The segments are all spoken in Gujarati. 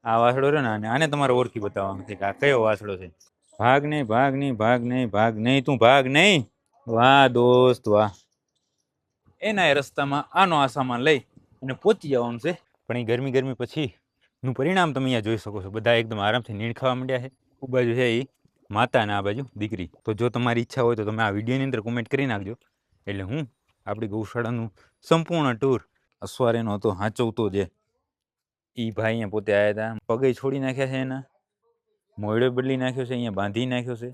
આ વાસળો રહ્યો ને આને તમારે ઓળખી બતાવવાનું છે કે આ કયો વાસળો છે. ભાગ નહીં, ભાગ નહીં, ભાગ નહીં, ભાગ નહીં, તું ભાગ નહીં. વાહ દોસ્ત વાહ. એના એ રસ્તામાં આનો આ સામાન લઈ અને પહોંચી જવાનું છે. પણ એ ગરમી ગરમી પછી નું પરિણામ તમે અહીંયા જોઈ શકો છો. બધા એકદમ આરામથી નીણ ખાવા માંડ્યા છે. આ બાજુ છે એ માતા અને આ બાજુ દીકરી. તો જો તમારી ઈચ્છા હોય તો તમે આ વિડીયોની અંદર કોમેન્ટ કરી નાખજો, એટલે હું આપણી ગૌશાળાનું સંપૂર્ણ ટૂર અસવારેનો હતો હાચવતો જે એ ભાઈ અહીંયા પોતે આવ્યા હતા. પગે છોડી નાખ્યા છે, એના મોયડો બદલી નાખ્યો છે, અહીંયા બાંધી નાખ્યો છે.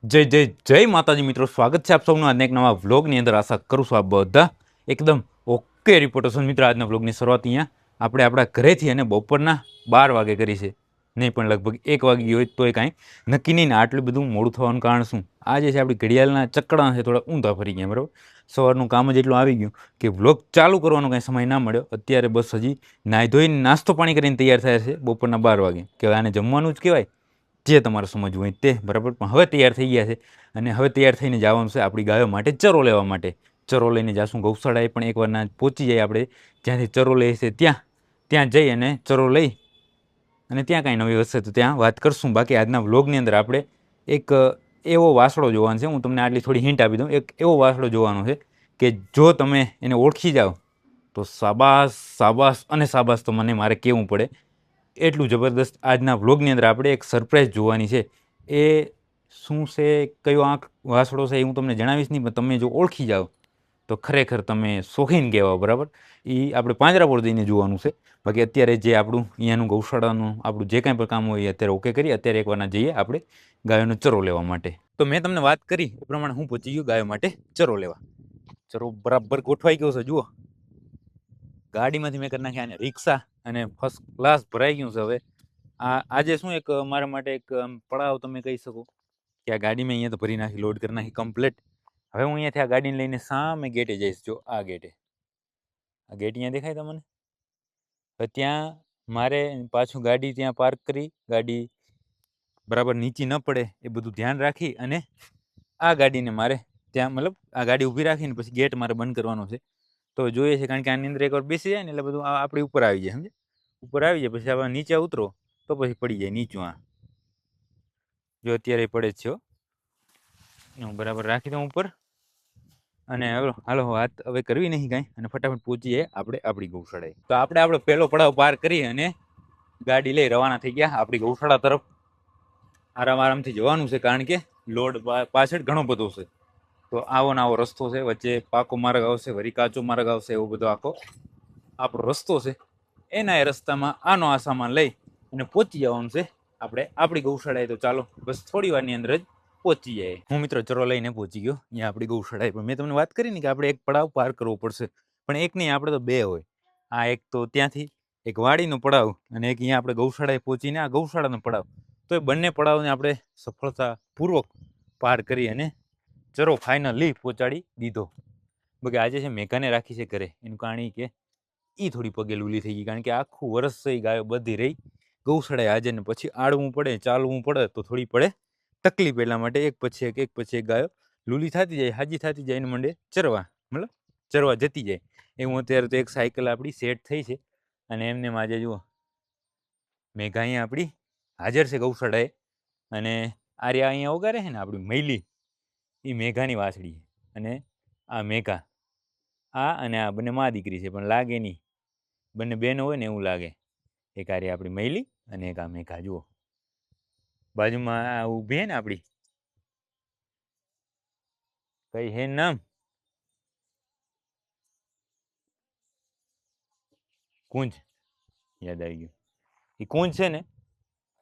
જય જય જય માતાજી મિત્રો, સ્વાગત છે આપ સૌનું આજના એક નવા વ્લોગની અંદર. આશા કરું છું આપ બધા એકદમ ઓકે રિપોર્ટર છો. મિત્રો આજના વ્લોગની શરૂઆત અહીંયા આપણે આપણા ઘરેથી અને બપોરના 12 વાગે કરી છે, નહીં પણ લગભગ 1 વાગી ગયો હોય તોય કાંઈ નક્કી નહીં. ને આટલું બધું મોડું થવાનું કારણ શું? આ જે છે આપણી ઘડિયાળના ચકડા છે થોડા ઊંધા ફરી ગયા, બરાબર. સવારનું કામ જ એટલું આવી ગયું કે વ્લોગ ચાલુ કરવાનો કાંઈ સમય ના મળ્યો. અત્યારે બસ હજી નાહી ધોઈને નાસ્તો પાણી કરીને તૈયાર થયા છે બપોરના 12 વાગે. કે આને જમવાનું જ કહેવાય, જે તમારે સમજવું હોય તે, બરાબર. પણ હવે તૈયાર થઈ ગયા છે અને હવે તૈયાર થઈને જવાનું છે આપણી ગાયો માટે ચરો લેવા માટે. ચરો લઈને જાશું ગૌશાળાએ, પણ એકવારના પહોંચી જાય આપણે જ્યાંથી ચરો લે છે ત્યાં જઈ અને ચરો લઈ અને ત્યાં કાંઈ નવી હશે તો ત્યાં વાત કરશું. બાકી આજના વ્લોગની અંદર આપણે એક એવો વાસળો જોવાનો છે. હું તમને આટલી થોડી હિન્ટ આપી દઉં. એક એવો વાસળો જોવાનો છે કે જો તમે એને ઓળખી જાઓ તો શાબાશ શાબાશ અને શાબાશ તો મારે કહેવું પડે. એટલું જબરદસ્ત આજના વ્લોગની અંદર આપણે એક સરપ્રાઈઝ જોવાની છે. એ શું છે, કયો આંખ વાસળો છે એ હું તમને જણાવીશ નહીં, પણ તમે જો ઓળખી જાઓ તો ખરેખર તમે શોખીન કહેવાઓ, બરાબર. એ આપણે પાંજરાપોળ જઈને જોવાનું છે. બાકી અત્યારે જે આપણું અહીંયાનું ગૌશાળાનું આપણું જે કાંઈ પણ કામ હોય એ અત્યારે ઓકે કરીએ. અત્યારે એકવારના જઈએ આપણે ગાયોનો ચરો લેવા માટે. તો મેં તમને વાત કરી એ પ્રમાણે હું પહોંચી ગયો ગાયો માટે ચરો લેવા. ચરો બરાબર ગોઠવાઈ ગયો છે, જુઓ. ગાડીમાંથી મેં કરી નાખ્યા અને રિક્ષા અને ફર્સ્ટ ક્લાસ ભરાઈ ગયું છે. હવે આજે શું એક મારા માટે એક પડાવ તમે કહી શકો કે આ ગાડી મેં અહીંયા તો ભરી નાખી, લોડ કરી નાખી કમ્પ્લીટ. હવે હું અહીંયાથી આ ગાડીને લઈને સામે ગેટે જઈશ. જો આ ગેટ અહીંયા દેખાય તમને? હવે ત્યાં મારે પાછું ગાડી ત્યાં પાર્ક કરી, ગાડી બરાબર નીચી ન પડે એ બધું ધ્યાન રાખી અને આ ગાડીને મારે ત્યાં મતલબ આ ગાડી ઊભી રાખીને પછી ગેટ મારે બંધ કરવાનો છે. તો જોઈએ છે, કારણ કે આની અંદર એકવાર બેસી જાય ને એટલે બધું આપણી ઉપર આવી જાય, સમજે? ઉપર આવી જાય પછી આપણે નીચે ઉતરો તો પછી પડી જાય નીચું. આ જો અત્યારે પડે જ છે. હું બરાબર રાખી દઉં ઉપર અને હાલો વાત હવે કરવી નહીં કાંઈ અને ફટાફટ પહોંચી જાય આપણે આપણી ગૌશાળાએ. તો આપણો પહેલો પડાવ પાર કરી અને ગાડી લઈ રવાના થઈ ગયા આપણી ગૌશાળા તરફ. આરામથી જવાનું છે, કારણ કે લોડ પાછળ ઘણો બધો છે. તો આવો ને આવો રસ્તો છે, વચ્ચે પાકો માર્ગ આવશે, વળી કાચો માર્ગ આવશે, એવો બધો આખો આપણો રસ્તો છે. એના એ રસ્તામાં આનો આ સામાન લઈ અને પહોંચી જવાનું છે આપણે આપણી ગૌશાળાએ. તો ચાલો બસ થોડી વારની અંદર જ પહોંચી જાય. હું મિત્રો ચરો લઈને પહોંચી ગયો અહીંયા આપણી ગૌશાળાએ. પણ મેં તમને વાત કરી ને કે આપણે એક પડાવ પાર કરવો પડશે, પણ એક નહીં, આપણે તો બે હોય. આ એક તો ત્યાંથી એક વાડીનો પડાવ અને એક અહીંયા આપણે ગૌશાળાએ પહોંચીને આ ગૌશાળાનો પડાવ. તો એ બંને પડાવને આપણે સફળતાપૂર્વક પાર કરી અને ચરો ફાઇનલી પહોંચાડી દીધો. બાકી આજે છે મેઘાને રાખી છે ઘરે. એનું કારણ કે એ થોડી પગે લૂલી થઈ ગઈ, કારણ કે આખું વરસ છે ગાયો બધી રહી ગૌશાળાએ આજે, ને પછી આડવું પડે ચાલવું પડે તો થોડી પડે તકલીફ. એટલા માટે એક પછી એક ગાયો લૂલી થતી જાય, હાજી થતી જાય, એને મંડે ચરવા, મતલબ ચરવા જતી જાય. એવું અત્યારે તો એક સાયકલ આપણી સેટ થઈ છે અને એમને આજે જુઓ મેઘા અહીંયા આપણી હાજર છે ગૌશાળાએ. અને આર્યા અહીંયા ઓગારે છે ને આપણી મૈલી, એ મેઘાની વાછડી. અને આ મેઘા, આ અને આ બંને મા દીકરી છે, પણ લાગે નહીં, બંને બેનો હોય ને એવું લાગે. એક આરી આપણી મૈલી અને એક આ મેઘા. જુઓ બાજુમાં આ ઊભી હે ને આપણી, કઈ હે નામ? કુંજ, યાદ આવી ગયું. એ કુંજ છે ને,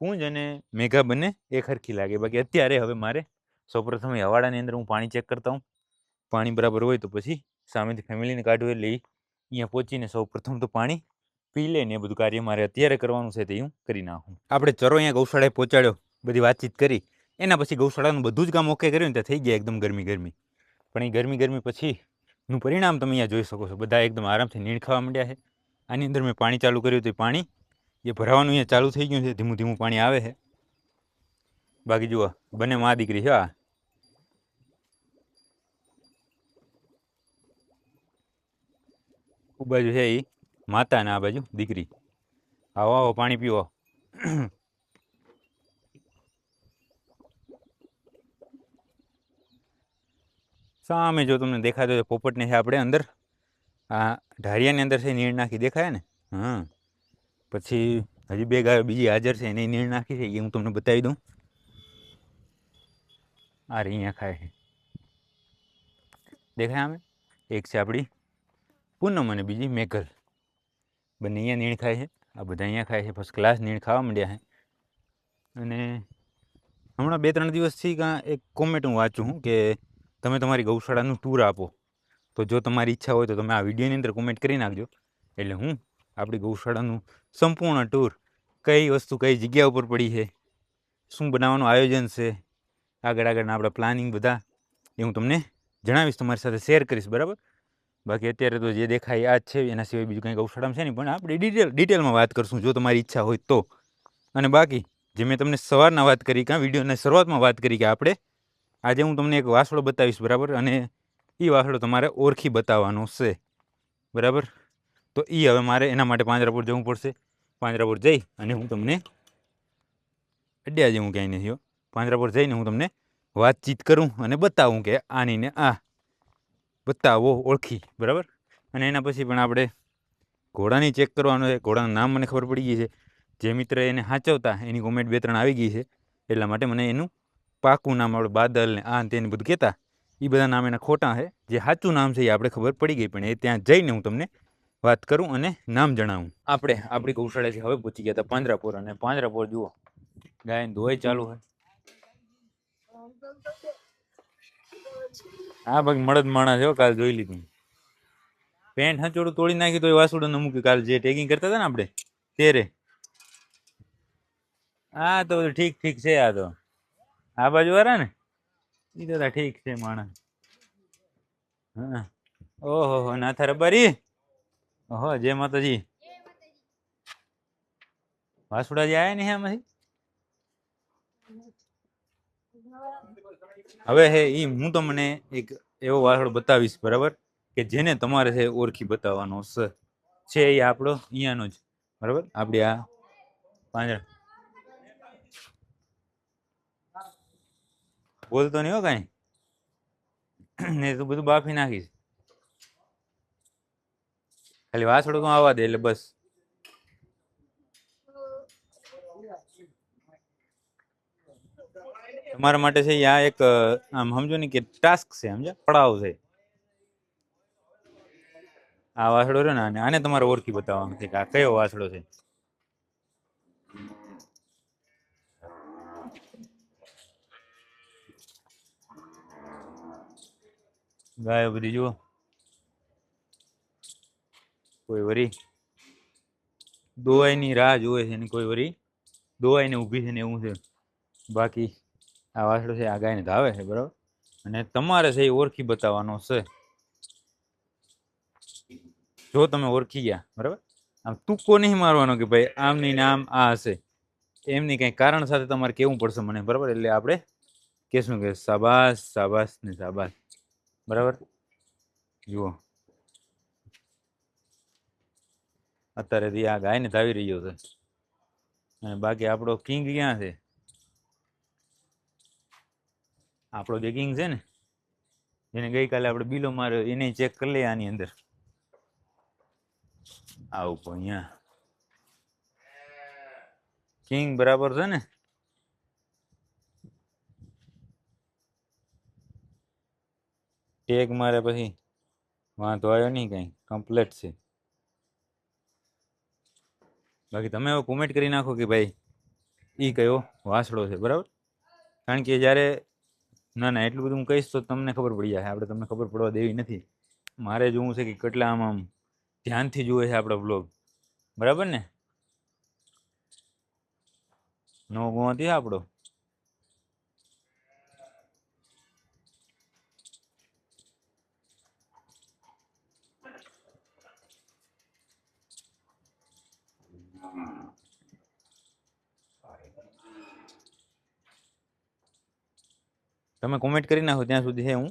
કુંજ અને મેઘા બંને એક હરખી લાગે. બાકી અત્યારે હવે મારે સૌપ્રથમ હવાડાની અંદર હું પાણી ચેક કરતા હું. પાણી બરાબર હોય તો પછી સામેથી ફેમિલીને કાઢવું, એટલે અહીંયા પહોંચીને સૌપ્રથમ તો પાણી પી લે ને એ બધું કાર્ય મારે અત્યારે કરવાનું છે તે હું કરી નાખું. આપણે ચરો અહીંયા ગૌશાળાએ પહોંચાડ્યો, બધી વાતચીત કરી, એના પછી ગૌશાળાનું બધું જ કામ ઓકે કર્યું ને ત્યાં થઈ ગયા એકદમ ગરમી. પણ એ ગરમી પછીનું પરિણામ તમે અહીંયા જોઈ શકો છો. બધા એકદમ આરામથી નીણ ખાવા માંડ્યા છે. આની અંદર મેં પાણી ચાલુ કર્યું તો પાણી એ ભરાવાનું અહીંયા ચાલુ થઈ ગયું છે, ધીમું ધીમું પાણી આવે છે. બાકી જુઓ બંને મા દીકરી છે. આ બાજુ છે એ માતા ને આ બાજુ દીકરી. આવો આવો પાણી પીવો. સામે જો તમને દેખાતો હોય પોપટને છે આપણે અંદર આ ઢારિયાની અંદર છે નીણ નાખી દેખાય ને. હા, પછી હજી બે ગાયો બીજી હાજર છે એને નીણ નાખી છે એ હું તમને બતાવી દઉં. આ રહી અહીંયા ખાય છે, દેખાય આમે. એક છે આપણી પૂનમ અને બીજી મેઘલ. બંને અહીંયા નીણ ખાય છે. આ બધા અહીંયા ખાય છે, ફર્સ્ટ ક્લાસ નીણ ખાવા માંડ્યા છે. અને હમણાં 2-3 દિવસથી કાં એક કોમેન્ટ હું વાંચું છું કે તમે તમારી ગૌશાળાનું ટૂર આપો. તો જો તમારી ઈચ્છા હોય તો તમે આ વિડીયોની અંદર કોમેન્ટ કરી નાખજો, એટલે હું આપણી ગૌશાળાનું સંપૂર્ણ ટૂર, કઈ વસ્તુ કઈ જગ્યા ઉપર પડી છે, શું બનાવવાનું આયોજન છે, આગળના આપણા પ્લાનિંગ બધા એ હું તમને જણાવીશ, તમારી સાથે શેર કરીશ, બરાબર. બાકી અત્યારે તો જે દેખાય આ જ છે, એના સિવાય બીજું કંઈ ગૌશાળામાં છે નહીં, પણ આપણે ડિટેલમાં વાત કરશું જો તમારી ઈચ્છા હોય તો. અને બાકી જે મેં તમને સવારના વાત કરી, કાં વિડીયોની શરૂઆતમાં વાત કરી કે આપણે આજે હું તમને એક વાસળો બતાવીશ, બરાબર. અને એ વાસળો તમારે ઓળખી બતાવવાનો છે, બરાબર. તો એ હવે મારે એના માટે પાંજરાપોળ જવું પડશે. પાંજરાપોળ જઈ અને હું તમને અડ્યા જેવું ક્યાંય નથી, પાંજરાપોળ જઈને હું તમને વાતચીત કરું અને બતાવું કે આની ને આ બતાવો ઓળખી, બરાબર. અને એના પછી પણ આપણે ઘોડાની ચેક કરવાનો છે. ઘોડાનું નામ મને ખબર પડી ગઈ છે. જે મિત્ર એને સાચવતા એની કોમેન્ટ 2-3 આવી ગઈ છે, એટલા માટે મને એનું પાકું નામ આપણે બાદલ ને આ તેને બધું કહેતા એ બધા નામ એના ખોટા છે. જે સાચું નામ છે એ આપણે ખબર પડી ગઈ, પણ એ ત્યાં જઈને હું તમને વાત કરું અને નામ જણાવું. આપણે આપણી ગૌશાળાથી હવે પહોંચી ગયા હતા પાંજરાપોળ. અને પાંજરાપોળ જુઓ, ગાય ધોઈ ચાલુ છે. હા ભાઈ, મળદ માણસ છે, કાલ જોઈ લીધું. પેન્ટ હંચોડું તોડી નાખી તો એ વાસુડો ન મૂક્યું. કાલ જે ટેગિંગ કરતા હતા ને આપણે તેરે. હા તો ઠીક ઠીક છે. આ તો આ બાજુ વાળા ને એ તો ઠીક છે માણસ. હા, ઓહો નાથા રબારી. ઓહો, જય માતાજી. વાસુડા જે આયા ને એમાંથી હવે હે ઈ હું તમને એક એવો વાસળો બતાવીશ, બરાબર, કે જેને તમારે છે ઓળખી બતાવવાનો છે. એ આપણો અહીંયાનો જ, બરાબર. આપણી આ પાંજરા બોલતો નહીં હો કાંઈ, ને તું બધું બાફી નાખીશ. ખાલી વાસળો તો આવવા દે એટલે બસ. તમારા માટે છે આ એક આમ સમજો ને કે ટાસ્ક છે, સમજ્યા, પડાવ છે. આ વાસળો રહ્યો ને આને તમારે ઓળખી બતાવવાનું છે કે આ કયો વાસળો છે. ગાયો બધી જુઓ, કોઈ વરી દોવાઈની રાહ જોવે છે ને કોઈ વરી દોવાઈને ઊભી છે ને એવું છે. બાકી આ વાસળો છે આ ગાયને ધાવે છે, બરાબર. અને તમારે છે એ ઓળખી બતાવવાનો છે. જો તમે ઓળખી ગયા, બરાબર, આમ તુક્કો નહીં મારવાનો કે ભાઈ આમની નામ આ હશે, એમની કંઈ કારણ સાથે તમારે કેવું પડશે મને, બરાબર. એટલે આપણે કહેશું કે શાબાશ શાબાશ ને શાબાશ, બરાબર. જુઓ અત્યારે આ ગાયને ધાવી રહ્યો છે. અને બાકી આપણો કિંગ ક્યાં છે? આપણો જે કિંગ છે ને, જેને ગઈકાલે આપણે બીલો માર્યો, એને ચેક કરી લઈએ આની અંદર. આવું અહીંયા કિંગ બરાબર છે ને? ટેગ મારે પછી વાંધો આવ્યો નહીં, કઈ કમ્પ્લીટ છે. બાકી તમે હવે કોમેન્ટ કરી નાખો કે ભાઈ એ કયો વાસળો છે, બરાબર. કારણ કે જ્યારે ના એટલું બધું હું કહીશ તો તમને ખબર પડી જાય. આપણે તમને ખબર પડવા દેવી નથી. મારે જોવું છે કે કેટલા આમ ધ્યાનથી જુએ છે આપણો બ્લોગ, બરાબર ને. નો ગોવાથી આપણો તમે કોમેન્ટ કરી નાખો ત્યાં સુધી છે હું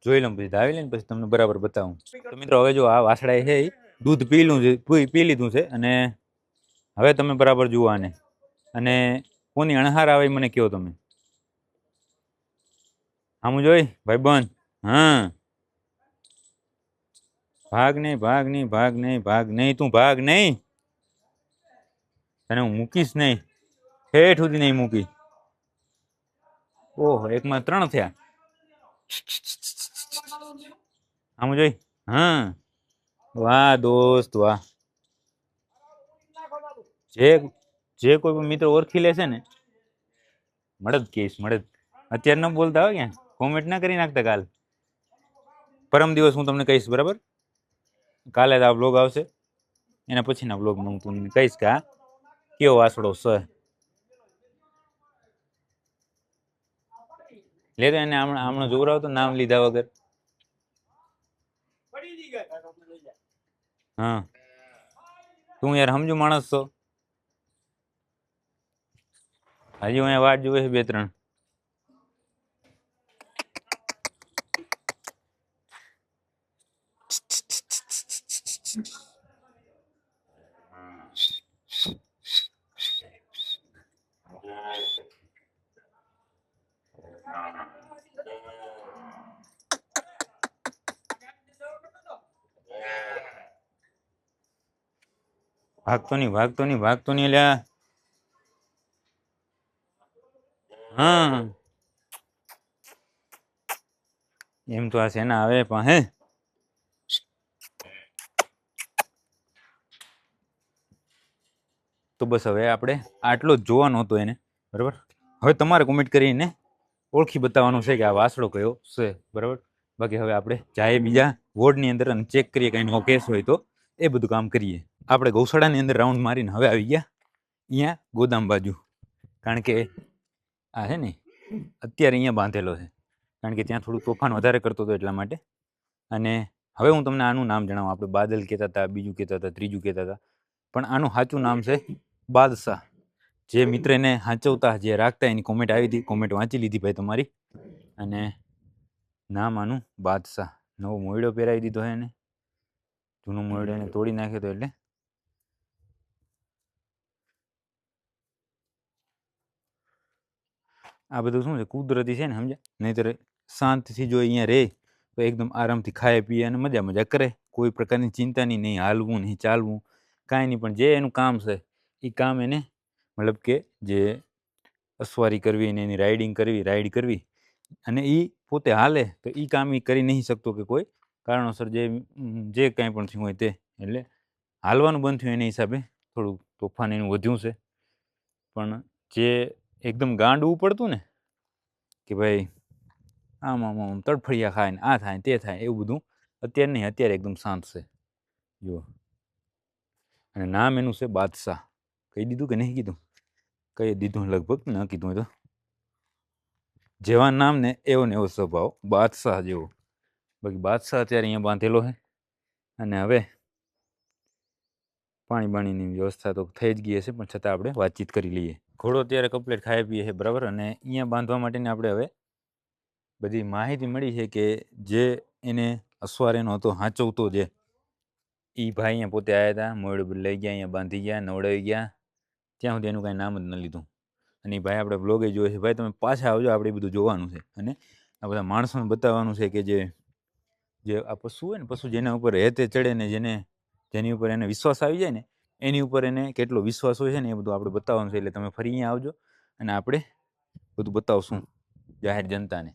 જોઈ લઉં, પછી ધાવી લઈને પછી તમને બરાબર બતાવું. તો મિત્રો હવે જો આ વાસળાએ છે દૂધ પી લીધું છે અને હવે તમે બરાબર જુઓ આને, અને કોની અણહાર આવે મને કહો તમે. આમ જોઈ ભાઈબંધ. હા, ભાગ નહીં, ભાગ નહીં, ભાગ નહીં, ભાગ નહીં, તું ભાગ નહીં. તને હું મૂકીશ નહીં, ઠેઠ સુધી નહીં મૂકી. ઓહો, એકમાં 3 થયા. આમ જોઈ. હા, વાહ દોસ્ત વાહ. જે કોઈ પણ મિત્ર ઓળખી લેશે ને, મળદ કહીશ, મળદ. અત્યારે ન બોલતા હોય ક્યાં, કોમેન્ટ ના કરી નાખતા. કાલ પરમ દિવસ હું તમને કહીશ, બરાબર? કાલે આ બ્લોગ આવશે, એના પછીના બ્લોગમાં હું તમને કહીશ કે આ કેવો વાસડો છે. લે તો એને હમણાં જોવરાવ તો નામ લીધા વગર. હા, તું યાર સમજુ માણસ છો. હજી અહીંયા વાટ જોવે છે 2-3. ભાગતો નહીં લ્યા. હા, એમ તો આ સેના આવે પણ હે. તો બસ હવે આપણે આટલો જ જોવાનો હતો એને, બરાબર? હવે તમારે કોમેન્ટ કરીને ઓળખી બતાવવાનું છે કે આ વાસડો કયો છે, બરાબર? બાકી હવે આપણે જાય બીજા વોર્ડની અંદર અને ચેક કરીએ કંઈ નવો કેસ હોય તો એ બધું કામ કરીએ. આપણે ગૌશાળાની અંદર રાઉન્ડ મારીને હવે આવી ગયા અહીંયા ગોદામ બાજુ, કારણ કે આ છે ને અત્યારે અહીંયા બાંધેલો છે, કારણ કે ત્યાં થોડું તોફાન વધારે કરતો હતો એટલા માટે. અને હવે હું તમને આનું નામ જણાવું. આપણે બાદલ કહેતા હતા, બીજું કહેતા હતા, ત્રીજું કહેતા હતા, પણ આનું સાચું નામ છે બાદશાહ. જે મિત્ર એને સાચવતા, જે રાખતા, એની કોમેન્ટ આવી હતી, કોમેન્ટ વાંચી લીધી ભાઈ તમારી. અને નામ આનું બાદશાહ. નવો મોયડો પહેરાવી દીધો છે એને, જૂનો મોયડો એને તોડી નાખ્યો હતો. એટલે આ બધું શું છે, કુદરતી છે ને, સમજ્યા? નહીંતર શાંતિથી જો અહીંયા રહે તો એકદમ આરામથી ખાય પીએ અને મજા કરે, કોઈ પ્રકારની ચિંતાની નહીં, હાલવું નહીં, ચાલવું કાંઈ નહીં. પણ જે એનું કામ છે એ કામ એને, મતલબ કે જે અસવારી કરવી ને એની રાઈડ કરવી અને એ પોતે હાલે તો એ કામ એ કરી નહીં શકતો કે કોઈ કારણોસર જે કાંઈ પણ થયું હોય તે. એટલે હાલવાનું બંધ થયું એના હિસાબે થોડું તોફાન એનું વધ્યું છે. પણ જે એકદમ ગાંડવું પડતું ને કે ભાઈ આમ તડફડિયા ખાય ને આ થાય તે થાય, એવું બધું અત્યારે નહીં. અત્યારે એકદમ શાંત છે જુઓ. અને નામ એનું છે બાદશાહ. કહી દીધું કે નહીં કીધું? કહી દીધું લગભગ, ન કીધું હોય તો. જેવા નામ ને એવો સ્વભાવ, બાદશાહ જેવો. બાકી બાદશાહ અત્યારે અહીંયા બાંધેલો છે. અને હવે પાણી બાણીની વ્યવસ્થા તો થઈ જ ગઈ હશે, પણ છતાં આપણે વાતચીત કરી લઈએ. ઘોડો અત્યારે કમ્પ્લીટ ખાઈ પીએ છે, બરાબર? અને અહીંયા બાંધવા માટેની આપણે હવે બધી માહિતી મળી છે કે જે એને અસવારેનો હતો, હાંચવતો, જે એ ભાઈ અહીંયા પોતે આવ્યા હતા, મોયડું લઈ ગયા, અહીંયા બાંધી ગયા, નવડાવી ગયા, ત્યાં સુધી એનું કાંઈ નામ જ ન લીધું. અને એ ભાઈ આપણે બ્લોગે જોઈએ છે. ભાઈ તમે પાછા આવજો, આપણે બધું જોવાનું છે. અને આ બધા માણસોને બતાવવાનું છે કે જે આ પશુ હોય ને, પશુ જેના ઉપર હેતે ચડે ને જેની ઉપર એને વિશ્વાસ આવી જાય ને, એની ઉપર એને કેટલો વિશ્વાસ હોય છે ને, એ બધું આપણે બતાવવાનું છે. એટલે તમે ફરી અહીંયા આવજો અને આપણે બધું બતાવશું જાહેર જનતાને.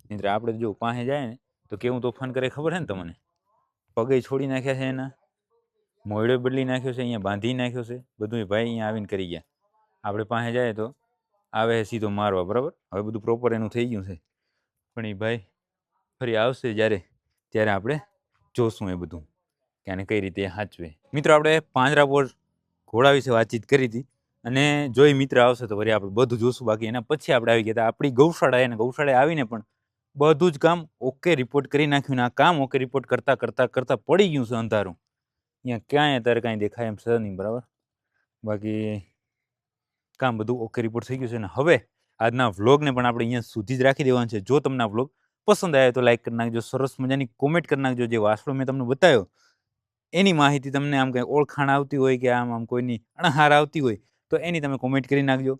નહીં આપણે જો પાસે જાય ને તો કેવું તોફાન કરે ખબર છે ને તમને? પગે છોડી નાખ્યા છે એના, મોયડો બદલી નાખ્યો છે, અહીંયા બાંધી નાખ્યો છે, બધું ભાઈ અહીંયા આવીને કરી ગયા. આપણે પાસે જાય તો આવે સીધો મારવા, બરાબર? હવે બધું પ્રોપર એનું થઈ ગયું છે. પણ એ ભાઈ ફરી આવશે ત્યારે આપણે જોશું એ બધું કે આને કઈ રીતે સાચવે. મિત્રો, આપણે પાંજરાપોળ ઘોડા વિશે વાતચીત કરી હતી, અને જો એ મિત્ર આવશે તો ફરી આપણે બધું જોશું. બાકી એના પછી આપણે આવી ગયા હતા આપણી ગૌશાળાએ, અને ગૌશાળાએ આવીને પણ બધું જ કામ ઓકે રિપોર્ટ કરી નાખ્યું. ને આ કામ ઓકે રિપોર્ટ કરતાં પડી ગયું છે અંધારું. અહીંયા ક્યાંય અત્યારે કાંઈ દેખાય એમ છે નહીં, બરાબર? બાકી કામ બધું ઓકે રિપોર્ટ થઈ ગયું છે. ને હવે આજના વ્લોગને પણ આપણે અહીંયા સુધી જ રાખી દેવાનું છે. જો તમને આ વ્લોગ પસંદ આવ્યો તો લાઈક કરી નાખજો, સરસ મજાની કોમેન્ટ કરી નાખજો. જે વાસડો મેં તમને બતાવ્યો એની માહિતી તમને આમ કંઈ ઓળખાણ આવતી હોય કે આમ કોઈની અણહાર આવતી હોય તો એની તમે કોમેન્ટ કરી નાખજો.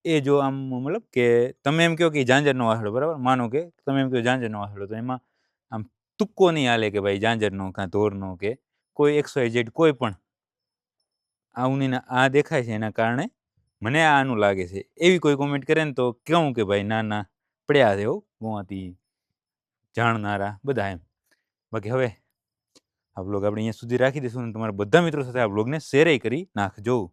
એ જો આમ મતલબ કે તમે એમ કહો કે ઝાંઝરનો વાસળો, બરાબર, માનો કે તમે એમ કહો ઝાંઝરનો વાસળો, તો એમાં આમ તુક્કો નહીં હાલે કે ભાઈ ઝાંઝરનો કાં ધોરનો કે કોઈ XYZ કોઈ પણ આવનીને આ દેખાય છે એના કારણે મને આનું લાગે છે, એવી કોઈ કોમેન્ટ કરે ને તો કહું કે ભાઈ ના ના પડ્યા છે ગોવાથી જાણનારા બધા એમ. બાકી હવે આ બ્લોગ આપણે અહીંયા સુધી રાખી દઈશું અને તમારા બધા મિત્રો સાથે આ બ્લોગને શેર કરી નાખજો.